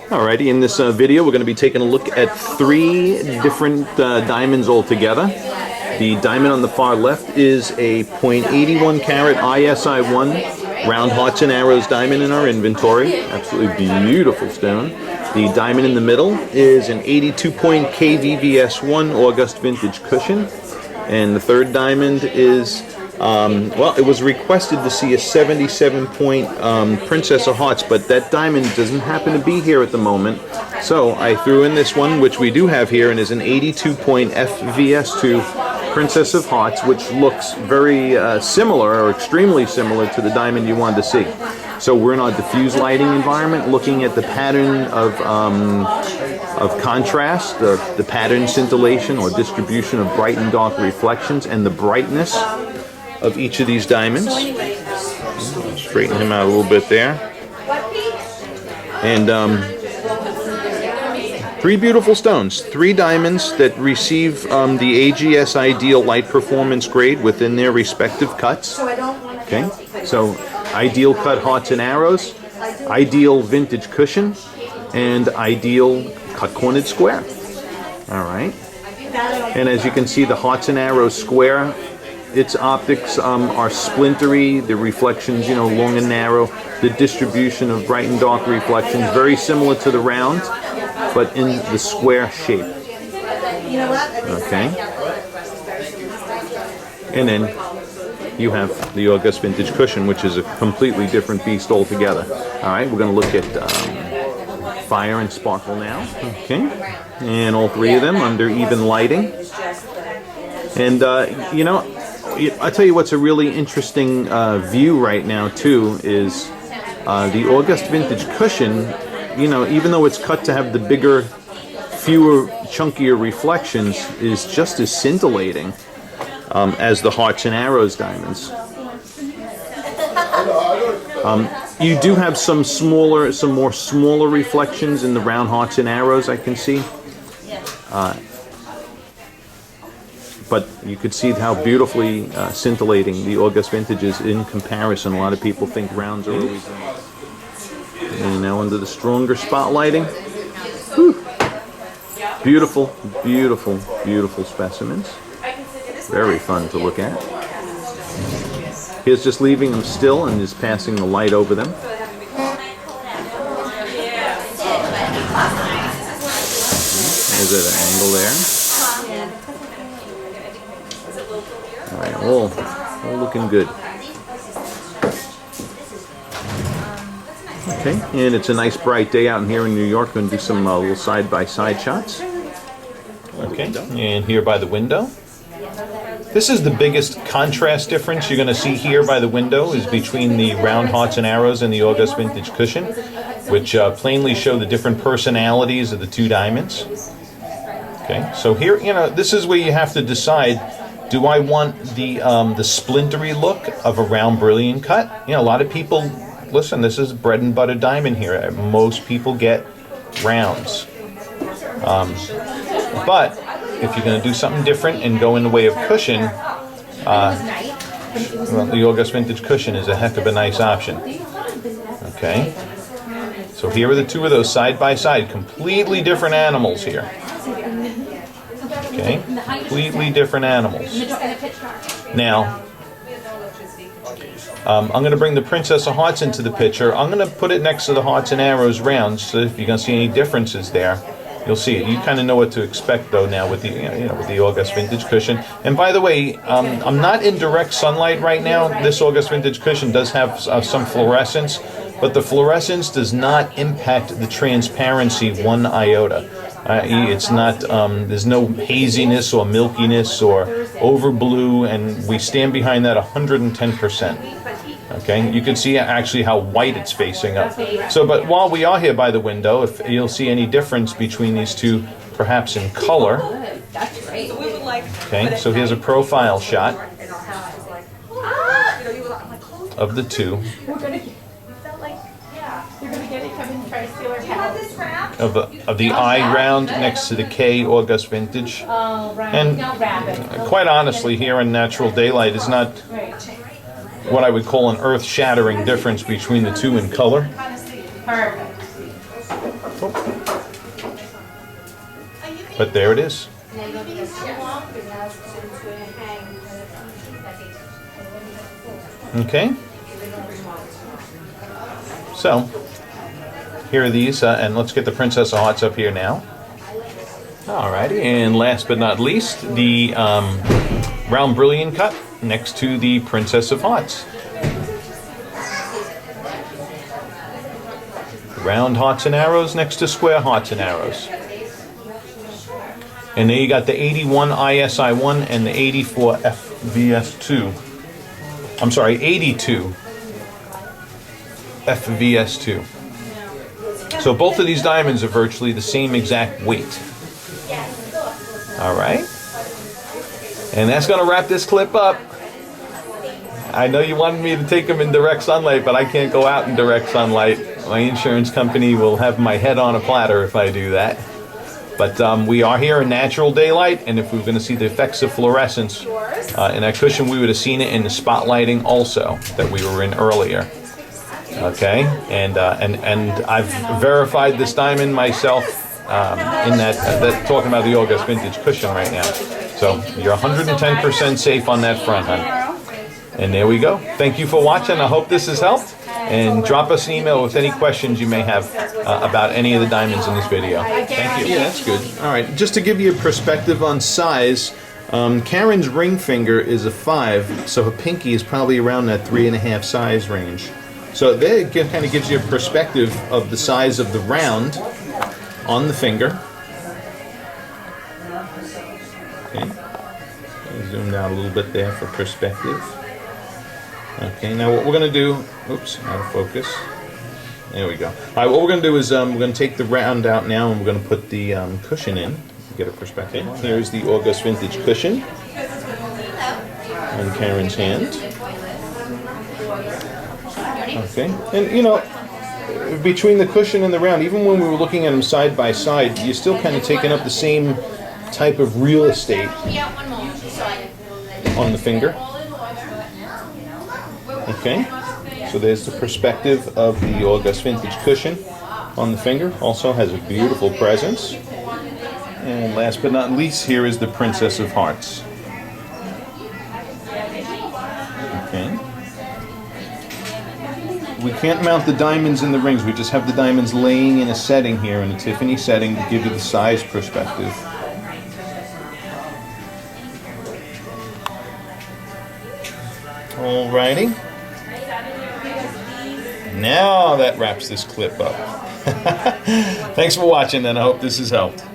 Alrighty, in this video we're going to be taking a look at three different diamonds altogether. The diamond on the far left is a .81 carat ISI-1 round hearts and arrows diamond in our inventory. Absolutely beautiful stone. The diamond in the middle is an 82 point KVVS1 August vintage cushion. And the third diamond is, well, it was requested to see a 77 point Princess of Hearts, but that diamond doesn't happen to be here at the moment. So I threw in this one, which we do have here, and is an 82 point FVS2 Princess of Hearts, which looks very similar, or extremely similar, to the diamond you wanted to see. So we're in our diffuse lighting environment, looking at the pattern of contrast, the pattern scintillation or distribution of bright and dark reflections, and the brightness of each of these diamonds. Straighten him out a little bit there. And three beautiful stones, three diamonds that receive the AGS Ideal Light Performance grade within their respective cuts. Okay, so Ideal Cut Hearts and Arrows, Ideal Vintage Cushion, and Ideal Cut Cornered Square. Alright, and as you can see, the Hearts and Arrows Square, its optics are splintery, the reflections, you know, long and narrow, the distribution of bright and dark reflections, very similar to the round, but in the square shape. Okay, and then you have the August Vintage Cushion, which is a completely different beast altogether. Alright, we're going to look at Fire and Sparkle now. Okay, and all three of them under even lighting. And, you know, I'll tell you what's a really interesting view right now, too, is the August Vintage Cushion, you know, even though it's cut to have the bigger, fewer, chunkier reflections, is just as scintillating as the Hearts and Arrows diamonds. You do have some more smaller reflections in the round Hearts and Arrows, I can see. But you could see how beautifully scintillating the August Vintage is in comparison. A lot of people think rounds are always. And now under the stronger spotlighting. Whew. Beautiful, beautiful, beautiful specimens. Very fun to look at. Here's just leaving them still and just passing the light over them. There's an angle there. All right, all looking good. Okay, and it's a nice bright day out in here in New York. Going to do some little side-by-side shots. Okay, and here by the window. This is the biggest contrast difference you're going to see here by the window, is between the round Hearts and Arrows and the August Vintage Cushion, which plainly show the different personalities of the two diamonds. Okay, so here, you know, this is where you have to decide, do I want the splintery look of a round brilliant cut? You know, a lot of people, listen, this is bread and butter diamond here. Most people get rounds. But if you're going to do something different and go in the way of cushion, well, the August Vintage Cushion is a heck of a nice option. Okay, so here are the two of those side by side, completely different animals here. Okay, completely different animals. Now, I'm going to bring the Princess of Hearts into the picture. I'm going to put it next to the Hearts and Arrows rounds, so if you're going to see any differences there, you'll see it. You kind of know what to expect, though, now with the with the August Vintage Cushion. And by the way, I'm not in direct sunlight right now. This August Vintage Cushion does have some fluorescence, but the fluorescence does not impact the transparency one iota. It's not. There's no haziness or milkiness or over blue, and we stand behind that 110%. Okay, you can see actually how white it's facing up. So, but while we are here by the window, if you'll see any difference between these two, perhaps in color. Okay, so here's a profile shot of the two. Of the I round next to the K August Vintage. And quite honestly, here in natural daylight is not what I would call an earth-shattering difference between the two in color. Perfect. But there it is. Okay. So, here are these, and let's get the Princess of Hearts up here now. Alrighty, and last but not least, the round brilliant cut next to the Princess of Hearts. Round hearts and arrows next to square hearts and arrows. And then you got the 81 ISI1 and the 84 FVS2. I'm sorry, 82 FVS2. So both of these diamonds are virtually the same exact weight. All right. And that's going to wrap this clip up. I know you wanted me to take them in direct sunlight, but I can't go out in direct sunlight. My insurance company will have my head on a platter if I do that. But we are here in natural daylight, and if we were going to see the effects of fluorescence in that cushion, we would have seen it in the spotlighting also that we were in earlier. Okay, and I've verified this diamond myself in that talking about the August vintage cushion right now. So you're 110% safe on that front, hon. And there we go. Thank you for watching. I hope this has helped. And drop us an email with any questions you may have about any of the diamonds in this video. Thank you. Yeah, that's good. All right, just to give you a perspective on size, Karen's ring finger is a 5, so her pinky is probably around that 3.5 size range. So that kind of gives you a perspective of the size of the round on the finger. Okay, zoom down a little bit there for perspective. Okay, now what we're going to do, oops, out of focus. There we go. All right, what we're going to do is we're going to take the round out now and we're going to put the cushion in to get a perspective. Okay, here's the August vintage cushion on Karen's hand. Okay, and you know, between the cushion and the round, even when we were looking at them side by side, you're still kind of taking up the same type of real estate on the finger. Okay, so there's the perspective of the August vintage cushion on the finger. Also has a beautiful presence. And last but not least, here is the Princess of Hearts. Okay. We can't mount the diamonds in the rings. We just have the diamonds laying in a setting here, in a Tiffany setting, to give you the size perspective. Alrighty. Now that wraps this clip up. Thanks for watching, and I hope this has helped.